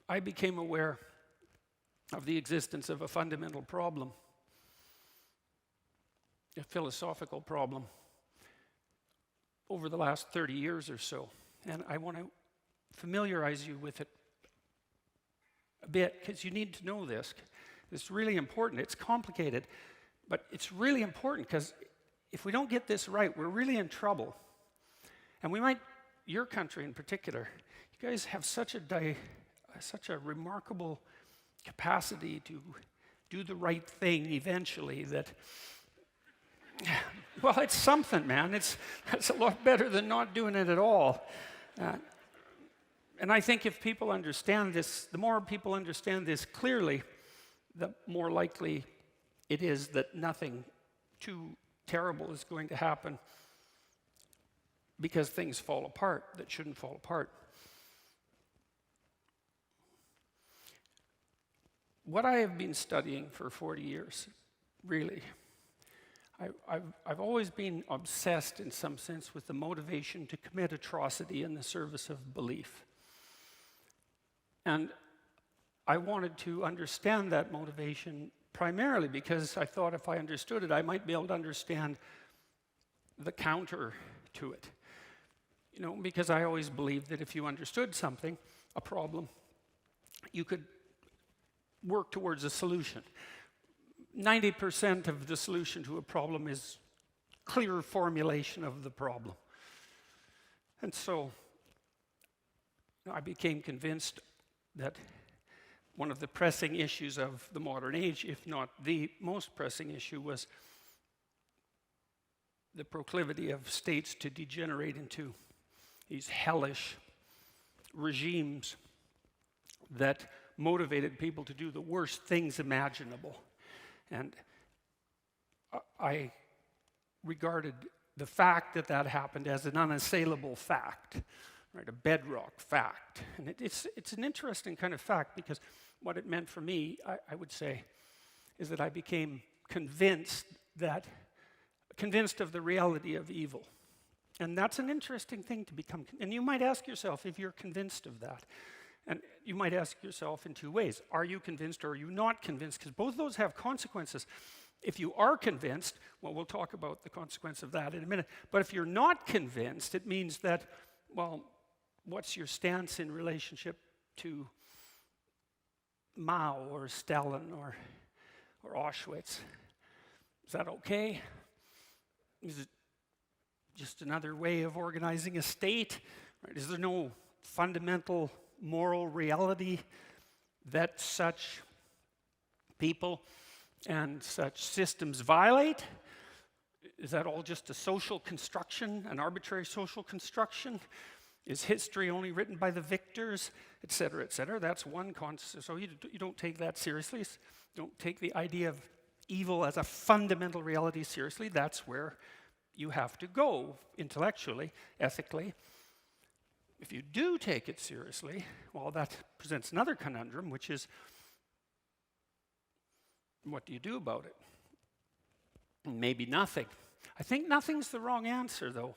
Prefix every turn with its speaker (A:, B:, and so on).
A: I became aware of the existence of a fundamental problem, a philosophical problem, over the last 30 years or so. And I want to familiarize you with it a bit, because you need to know this. It's really important. It's complicated, but it's really important, because if we don't get this right, we're really in trouble. And we might, your country in particular, you guys have such a remarkable capacity to do the right thing eventually that, well, it's something, man. It's a lot better than not doing it at all. And I think if people understand this, the more people understand this clearly, the more likely it is that nothing too terrible is going to happen, because things fall apart that shouldn't fall apart. What I have been studying for 40 years, really, I've always been obsessed in some sense with the motivation to commit atrocity in the service of belief. And I wanted to understand that motivation primarily because I thought if I understood it, I might be able to understand the counter to it. You know, because I always believed that if you understood something, a problem, you could work towards a solution. 90% of the solution to a problem is clear formulation of the problem. And so I became convinced that one of the pressing issues of the modern age, if not the most pressing issue, was the proclivity of states to degenerate into these hellish regimes that motivated people to do the worst things imaginable. And I regarded the fact that that happened as an unassailable fact, right, a bedrock fact. And it's an interesting kind of fact, because what it meant for me, I would say, is that I became convinced of the reality of evil. And that's an interesting thing to become. And you might ask yourself if you're convinced of that. And you might ask yourself in two ways. Are you convinced or are you not convinced? Because both of those have consequences. If you are convinced, well, we'll talk about the consequence of that in a minute. But if you're not convinced, it means that, well, what's your stance in relationship to Mao or Stalin or Auschwitz? Is that okay? Is it just another way of organizing a state? Right? Is there no fundamental moral reality that such people and such systems violate? Is that all just a social construction, an arbitrary social construction? Is history only written by the victors, et cetera, et cetera? That's one concept. So you don't take that seriously. Don't take the idea of evil as a fundamental reality seriously. That's where you have to go intellectually, ethically. If you do take it seriously, well, that presents another conundrum, which is, what do you do about it? Maybe nothing. I think nothing's the wrong answer, though.